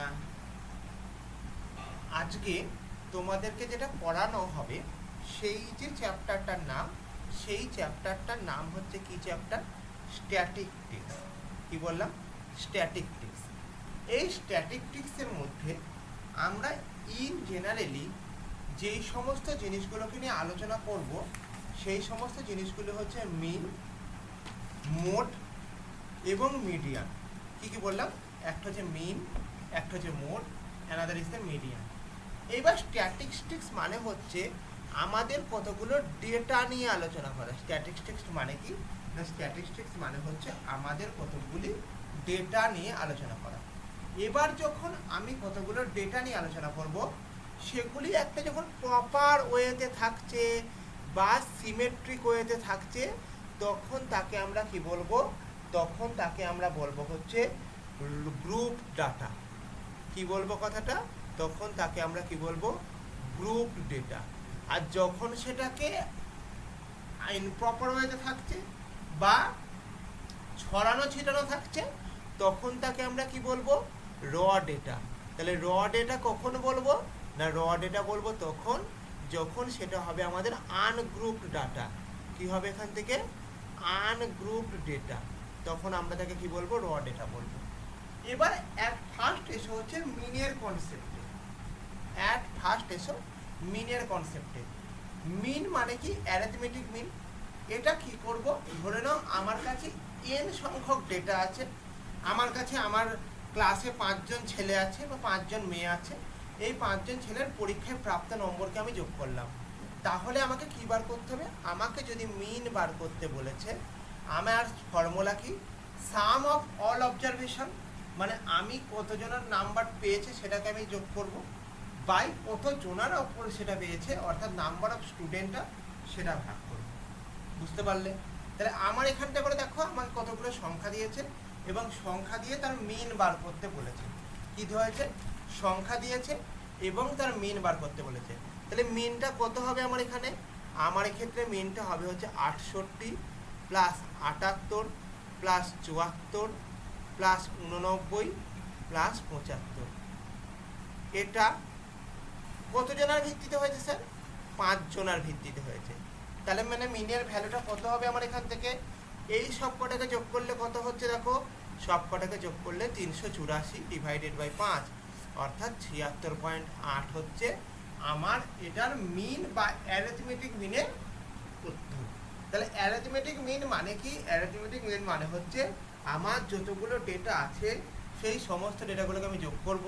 আহ, আজকে তোমাদেরকে যেটা পড়ানো হবে সেই যে চ্যাপ্টারটার নাম হচ্ছে কি চ্যাপ্টার? স্ট্যাটিস্টিক্স। কি বললাম? স্ট্যাটিস্টিক্স। এই স্ট্যাটিস্টিক্সের মধ্যে আমরা ইন জেনারেলি যেই সমস্ত জিনিসগুলোকে নিয়ে আলোচনা করব সেই সমস্ত জিনিসগুলো হচ্ছে মিন, মোড এবং মিডিয়ান। কি বললাম? একটা হচ্ছে মিন, একটা হচ্ছে mode, another is the median. এইবার স্ট্যাটিস্টিক্স মানে হচ্ছে আমাদের কতগুলো ডেটা নিয়ে আলোচনা করা। স্ট্যাটিস্টিক্স মানে কি? না, স্ট্যাটিস্টিক্স মানে হচ্ছে আমাদের কতগুলি ডেটা নিয়ে আলোচনা করা। এবার যখন আমি কতগুলো ডেটা নিয়ে আলোচনা করব, সেগুলি একটা যখন প্রপার ওয়েতে থাকছে বা সিমেট্রিক ওয়েতে থাকছে, তখন তাকে আমরা কি বলবো? তখন তাকে আমরা বলবো হচ্ছে গ্রুপ ডাটা। কি বলবো কথাটা? তখন তাকে আমরা কি বলবো? Group data. আর যখন সেটাকে ইনপ্রপার ওয়েতে থাকছে বা ছড়ানো ছিটানো থাকছে, তখন তাকে আমরা কি বলবো? র ডেটা। তাহলে র ডেটা কখন বলবো? না, র ডেটা বলবো তখন যখন সেটা হবে আমাদের আনগ্রুপড ডাটা। কি হবে এখান থেকে? আনগ্রুপড ডেটা। তখন আমরা তাকে কি বলবো? র ডেটা বলবো। এবার ফার্স্ট এসো হচ্ছে মিনের কনসেপ্টে। মিনের কনসেপ্টে। মিন মানে কি? Arithmetic mean. এটা কি করব? ধরে নাও আমার কাছে n সংখ্যক ডেটা আছে। আমার কাছে আমার ক্লাসে 5 জন ছেলে আছে বা 5 জন মেয়ে আছে। এই 5 জন ছেলের পরীক্ষায় প্রাপ্ত নম্বরকে আমি যোগ করলাম। তাহলে আমাকে কি বার করতে হবে? আমাকে যদি মিন বার করতে বলেছে, আমার ফর্মুলা কি? সাম অফ অল অবজারভেশন, মানে আমি কতজনের নাম্বার পেয়েছে সেটাকে আমি যোগ করব, বাই কতজনের ওপর সেটা পেয়েছে, অর্থাৎ নাম্বার অফ স্টুডেন্টটা সেটা ভাগ করব। বুঝতে পারলে? তাহলে আমার এখানটা করে দেখো আমাকে কতগুলো সংখ্যা দিয়েছে এবং সংখ্যা দিয়ে তার মিন বার করতে বলেছে। কি হয়েছে? সংখ্যা দিয়েছে এবং তার মিন বার করতে বলেছে। তাহলে মিনটা কত হবে আমার এখানে? আমার এক্ষেত্রে মিনটা হবে হচ্ছে 68 প্লাস 78 প্লাস 74 প্লাস 89 প্লাস 75। এটা কতজনের ভিত্তিতে হয়েছে স্যার? 5 জনের ভিত্তিতে হয়েছে। তাহলে মানে মিনের ভ্যালুটা কত হবে আমার এখান থেকে? এই সব কটাকে যোগ করলে কত হচ্ছে দেখো? সব কটাকে যোগ করলে 384 ডিভাইডেড বাই 5, অর্থাৎ 76.8 হচ্ছে আমার এটার মিন বা অ্যারিথমেটিক মিনের উত্তর। তাহলে অ্যারিথমেটিক মিন মানে কি? অ্যারিথমেটিক মিন মানে হচ্ছে আমার যতগুলো ডেটা আছে সেই সমস্ত ডেটাগুলোকে আমি যোগ করব।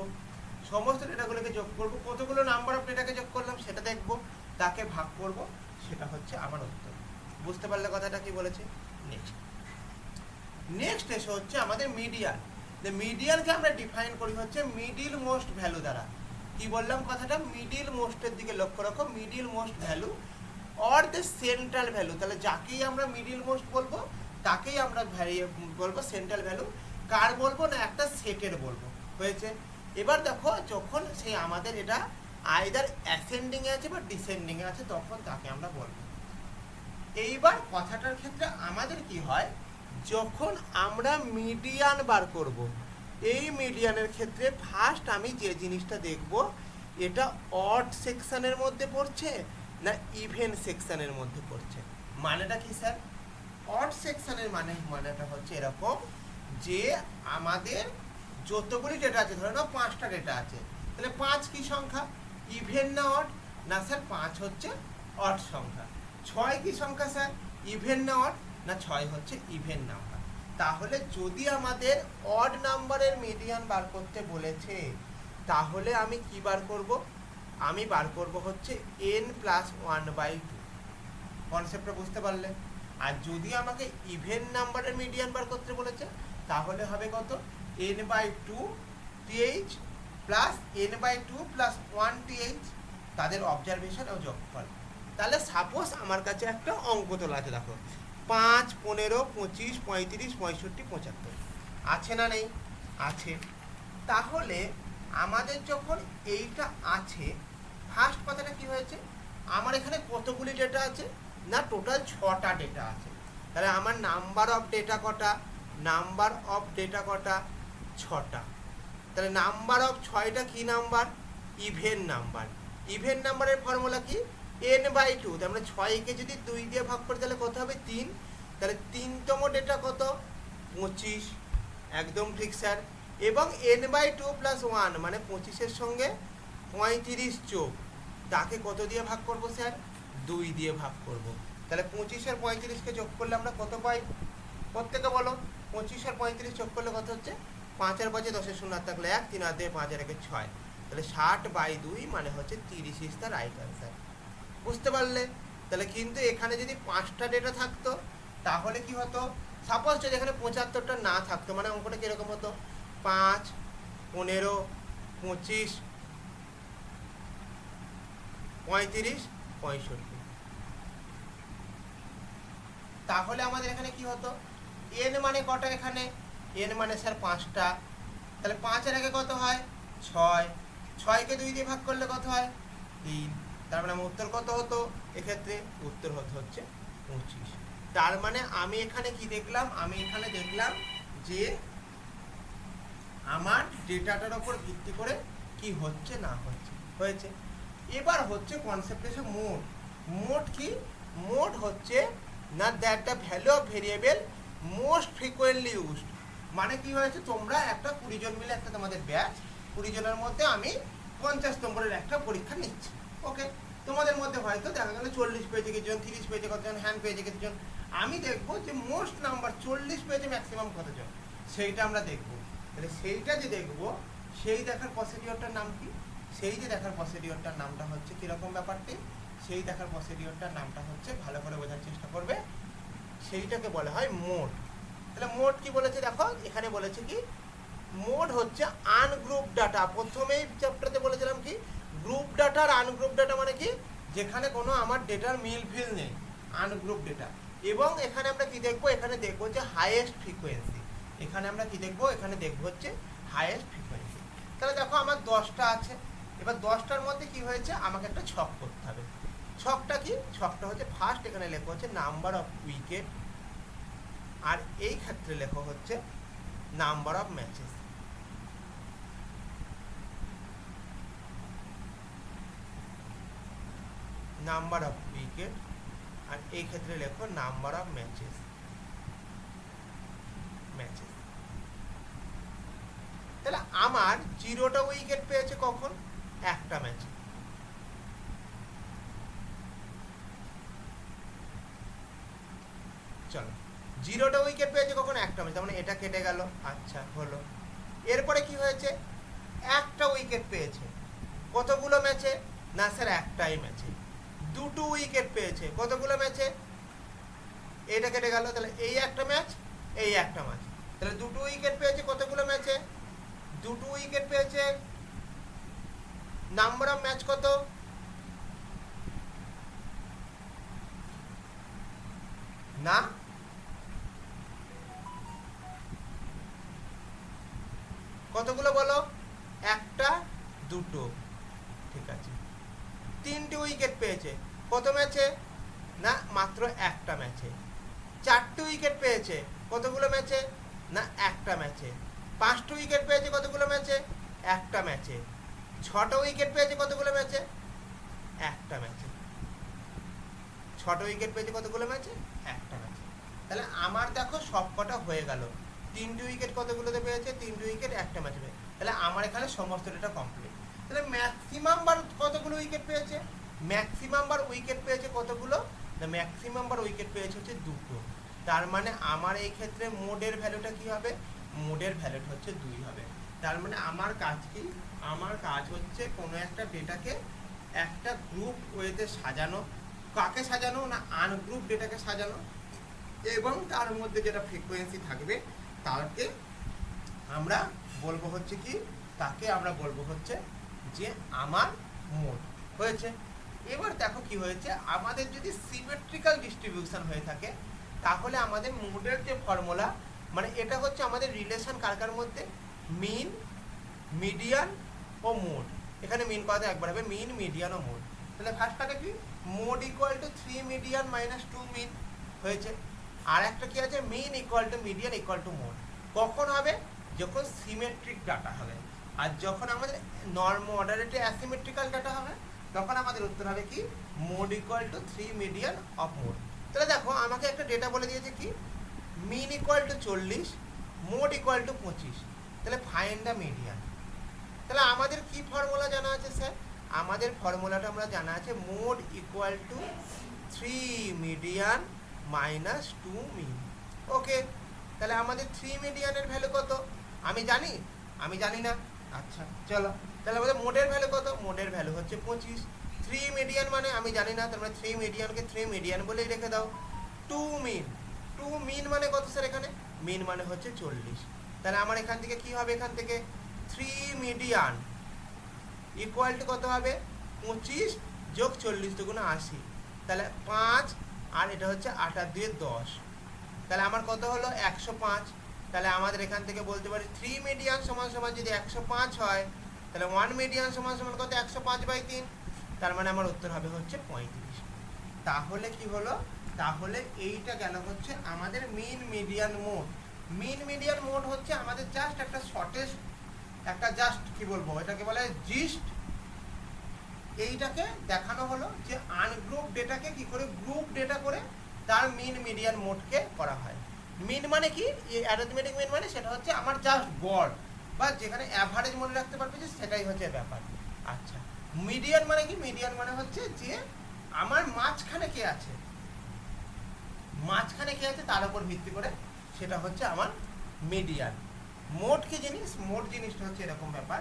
সমস্ত ডেটাগুলোকে যোগ করব, কতগুলো নাম্বার অফ ডেটাকে যোগ করলাম সেটা দেখব, তাকে ভাগ করব, সেটা হচ্ছে আমার উত্তর। বুঝতে পারলে কথাটা কি বলেছে? নেক্সট এসে হচ্ছে আমাদের মিডিয়ান। মিডিয়ানকে আমরা ডিফাইন করি হচ্ছে মিডিল মোস্ট ভ্যালু দ্বারা। কি বললাম কথাটা? মিডিল মোস্টের দিকে লক্ষ্য রাখো। Middle most value or the central value. তাহলে যাকেই আমরা মিডিল মোস্ট বলবো তাকেই আমরা বলবো সেন্ট্রাল ভ্যালু। কার বলবো? না, একটা সেটের বলবো। হয়েছে? এবার দেখো যখন সেই আমাদের এটা আইদার অ্যাসেন্ডিং এ আছে বা ডিসেন্ডিং এ আছে, তখন তাকে আমরা বলবো। এইবার কথাটার ক্ষেত্রে আমাদের কি হয়? যখন আমরা মিডিয়ান বার করব, এই মিডিয়ানের ক্ষেত্রে ফার্স্ট আমি যে জিনিসটা দেখব, এটা অড সেকশনের মধ্যে পড়ছে না ইভেন সেকশনের মধ্যে পড়ছে। মানেটা কি স্যার? অড সেকশনের মানেটা হচ্ছে এরকম যে আমাদের যতগুলি ডেটা আছে, ধরে নাও 5টা ডেটা আছে, তাহলে 5 কি সংখ্যা? ইভেন না অড? না স্যার, 5 হচ্ছে অড সংখ্যা। 6 কি সংখ্যা স্যার? ইভেন না অড? না, 6 হচ্ছে ইভেন নাম্বার। তাহলে যদি আমাদের অড নাম্বারের মিডিয়ান বার করতে বলেছে, তাহলে আমি কি বার করব? আমি বার করব হচ্ছে n+1/2। কনসেপ্টটা বুঝতে পারলে? আর যদি আমাকে ইভেন নাম্বারের মিডিয়ান বার করতে বলেছে, তাহলে হবে কত? n/2 th plus n/2 plus 1 th, তাদের অবজারভেশন ও যোগফল। তাহলে সাপোজ আমার কাছে একটা অঙ্ক তোলা আছে, দেখো 5, 15, 25, 35, 65, 75 আছে না নেই? আছে। তাহলে আমাদের যখন এইটা আছে, ফার্স্ট কথাটা কি হয়েছে? আমার এখানে কতগুলি ডেটা আছে? না, টোটাল 6টা ডেটা আছে। তাহলে আমার নাম্বার অফ ডেটা কটা? নাম্বার অফ ডেটা কটা? 6টা। তাহলে নাম্বার অফ 6টা কি নাম্বার? Even number. ইভেন নাম্বারের ফর্মুলা কি? n/2। তার মানে 6কে যদি 2 দিয়ে ভাগ করে তাহলে কত হবে? 3। তাহলে 3তম ডেটা কত? 25। একদম ঠিক স্যার। এবং n/2 + 1 মানে 25-এর সঙ্গে 35 যোগ, তাকে কত দিয়ে ভাগ করব স্যার? 2 দিয়ে ভাগ করব। তাহলে 25 আর 35কে যোগ করলে আমরা কত পাই? প্রত্যেকে বলো। 25 আর 35 যোগ করলে কত হচ্ছে? 5 আর 5 10 শূন্য থাকলে 1, 3 আর 2 5 আর 1 6। তাহলে 60/2 মানে হচ্ছে 30 ইজ দ্য রাইট অ্যান্সার। বুঝতে পারলে? তাহলে কিন্তু এখানে যদি 5টা ডেটা থাকতো তাহলে কি হতো? সাপোজ যদি এখানে 75টা না থাকতো, মানে অঙ্কটা কিরকম হতো? 5, 15, 25, 35, 65। তাহলে আমাদের এখানে কি হতো? n মানে কটা এখানে? n মানে স্যার 5টা। তাহলে 5 এর আগে কত হয়? 6। 6কে 2 দিয়ে ভাগ করলে কত হয়? 3। তার মানে আমার উত্তর কত হতো? এক্ষেত্রে উত্তর হচ্ছে 25। তার মানে আমি এখানে কি দেখলাম? আমি এখানে দেখলাম যে আমার ডেটাটার উপর ভিত্তি করে কি হচ্ছে না হচ্ছে হয়েছে। এবার হচ্ছে কনসেপ্ট এসে মোড। মোড কি? মোড হচ্ছে না that the value of variable most frequently used. মানে কি হয়েছে? তোমরা একটা 20 জন মিলে একটা তোমাদের ব্যাচ, 20 জনের মধ্যে আমি 50 নম্বরের একটা পরীক্ষা নিচ্ছি। ওকে, তোমাদের মধ্যে হয়তো দেখা গেল 40 পেয়েছে কিছুজন, 30 পেয়েছে কতজন, হ্যান্ড পেয়েছে কিছুজন। আমি দেখবো যে মোস্ট নাম্বার 40 পেয়েছে ম্যাক্সিমাম কতজন, সেইটা আমরা দেখবো। তাহলে সেইটা যে দেখবো, সেই দেখার প্রসিডিওরটার নাম কি? সেই যে দেখার প্রসিডিওরটার নামটা হচ্ছে কিরকম ব্যাপারটি? সেই দেখার প্রসিডিওরটার নামটা হচ্ছে, ভালো করে বোঝার চেষ্টা করবে, সেইটাকে বলা হয় মোড। তাহলে মোড কি বলেছে দেখো, এখানে বলেছে কি মোড হচ্ছে আনগ্রুপ ডাটা। প্রথমেই চ্যাপ্টারতে বলেছিলাম কি গ্রুপ ডাটা আর আনগ্রুপ ডাটা মানে কি, যেখানে কোনো আমার ডেটার মিল ফিল নেই, আনগ্রুপ ডেটা। এবং এখানে আমরা কি দেখবো? এখানে দেখবো যে হাইয়েস্ট ফ্রিকোয়েন্সি। এখানে আমরা কি দেখবো? এখানে দেখবো হচ্ছে হাইয়েস্ট ফ্রিকোয়েন্সি। তাহলে দেখো আমার 10টা আছে। এবার 10টার মধ্যে কি হয়েছে? আমাকে একটা ছক করতে হবে। ছকটা কি? ছকটা হচ্ছে ফার্স্ট এখানে লেখা হচ্ছে নাম্বার অফ উইকেট, আর এই ক্ষেত্রে লেখা হচ্ছে number of matches. Number of wicket, আর এই ক্ষেত্রে লেখো নাম্বার অফ ম্যাচেস। ম্যাচেস। তাহলে আমার 0টা উইকেট পেয়েছে কখন? একটা ম্যাচে। চলো, 0টা উইকেট পেয়েছে কখন? একটা ম্যাচে। তার মানে এটা কেটে গেল। আচ্ছা, হলো। এরপরে কি হয়েছে? একটা উইকেট পেয়েছে কতগুলো ম্যাচে? না স্যার, একটাই ম্যাচে। 2টো উইকেট পেয়েছে কতগুলো ম্যাচে? এটা কেটে গেল। তাহলে এই একটা ম্যাচ, এই একটা ম্যাচ। তাহলে 2টো উইকেট পেয়েছে কতগুলো ম্যাচে? 2টো উইকেট পেয়েছে। নাম্বার অফ ম্যাচ কত? না, কতগুলো বলো? একটা, 2টো। ঠিক আছে। 3টে উইকেট পেয়েছে কত ম্যাচে? না, মাত্র একটা ম্যাচে। 4টে উইকেট পেয়েছে কতগুলো ম্যাচে? না, একটা ম্যাচে। 5টে উইকেট পেয়েছে কতগুলো ম্যাচে? একটা ম্যাচে। 6টা উইকেট পেয়েছে কতগুলো ম্যাচে? একটা ম্যাচে। 6টা উইকেট পেয়েছে কতগুলো ম্যাচে? একটা ম্যাচে। তাহলে আমার দেখো সব কটা হয়ে গেল। 3টে উইকেট কতগুলোতে পেয়েছে? 3টে উইকেট একটা ম্যাচে পেয়েছে। তাহলে আমার এখানে সমস্ত ডেটা কমপ্লিট। তাহলে ম্যাক্সিমাম বার কতগুলো উইকেট পেয়েছে? ম্যাক্সিমাম বার উইকেট পেয়েছে কতগুলো? না, ম্যাক্সিমাম বার উইকেট পেয়েছে হচ্ছে 2টো। তার মানে আমার এই ক্ষেত্রে মোডের ভ্যালুটা কি হবে? মোডের ভ্যালুটা হচ্ছে 2 হবে। তার মানে আমার কাজ কি? আমার কাজ হচ্ছে কোনো একটা ডেটাকে একটা গ্রুপ ওয়েতে সাজানো। কাকে সাজানো? না, আনগ্রুপ ডেটাকে সাজানো। এবং তার মধ্যে যেটা ফ্রিকোয়েন্সি থাকবে তাকে আমরা বলবো হচ্ছে কি, তাকে আমরা বলবো হচ্ছে যে আমার মোড হয়েছে। এবার দেখো কি হয়েছে, আমাদের যদি সিমেট্রিক্যাল ডিস্ট্রিবিউশন হয়ে থাকে তাহলে আমাদের মোডের যে ফর্মুলা, মানে এটা হচ্ছে আমাদের রিলেশন কার কার মধ্যে? মিন, মিডিয়ান ও মোড। এখানে মিন কথা একবার হবে, মিন, মিডিয়ান ও মোড। তাহলে ফার্স্টটাকে কি? Mode equal to 3 median minus 2 mean হয়েছে। আর একটা কি আছে? Mean equal to median equal to mode. কখন হবে? যখন সিমেট্রিক ডাটা হবে। আর যখন আমাদের মডারেটলি অ্যাসিমেট্রিক্যাল ডাটা হবে তখন আমাদের উত্তর হবে কি mode equal to 3 median of mode. তাহলে দেখো আমাকে একটা ডেটা বলে দিয়েছে কি mean equal to 40, mode equal to 25, তাহলে ফাইন্ড দ্য মিডিয়ান। তাহলে আমাদের কি ফর্মুলা জানা আছে স্যার? আমাদের ফর্মুলাটা আমরা জানা আছে mode equal to 3 median minus 2 মিন। ওকে, তাহলে আমাদের 3 মিডিয়ানের ভ্যালু কত আমি জানি? আমি জানি না। আচ্ছা চলো, তাহলে আমাদের মোডের ভ্যালু কত? মোডের ভ্যালু হচ্ছে 25। 3 মিডিয়ান মানে আমি জানি না, তার মানে 3 মিডিয়ানকে 3 মিডিয়ান বলেই রেখে দাও। 2 মিন, 2 মিন মানে কত স্যার? এখানে মিন মানে হচ্ছে 40। তাহলে আমার এখান থেকে কি হবে? এখান থেকে 3 মিডিয়ান ইকুয়াল টু কত হবে? 25 যোগ 40 দুগুণে 80, তাহলে 5 আর এটা হচ্ছে 8 আর 2 10, তাহলে আমার কত হলো? 105। তাহলে আমাদের এখান থেকে বলতে পারি 3 মিডিয়ান সমান সমান যদি 105 হয় তাহলে 1 মিডিয়ান সমান সমান কত? 105/3, তার মানে আমার উত্তর হবে হচ্ছে 35। তাহলে কি হলো? তাহলে এইটা গেল হচ্ছে আমাদের mean median mode. Mean median mode হচ্ছে আমাদের জাস্ট একটা শর্টেস্ট, একটা জাস্ট কি বলবো এটাকে বলে জিস্ট। এইটাকে দেখানো হলো যে আনগ্রুপ ডেটাকে কি করে গ্রুপ ডেটা করে তার মিন মিডিয়ান মোডকে করা হয়। মিন মানে কি? অ্যারিথমেটিক মিন মানে সেটা হচ্ছে আমার জাস্ট গড় বা যেখানে অ্যাভারেজ মনে রাখতে পারবে যে সেটাই হচ্ছে ব্যাপার। আচ্ছা, মিডিয়ান মানে কি? মিডিয়ান মানে হচ্ছে যে আমার মাঝখানে কে আছে, মাঝখানে কে আছে তার উপর ভিত্তি করে সেটা হচ্ছে আমার মিডিয়ান। মোড কি জিনিস? মোড জিনিসটা হচ্ছে এরকম ব্যাপার।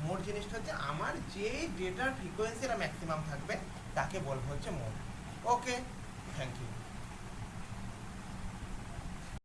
মোড জিনিসটা হচ্ছে আমার যে ডেটার ফ্রিকোয়েন্সিটা ম্যাক্সিমাম থাকবে তাকে বলবো হচ্ছে মোড। Okay, thank you.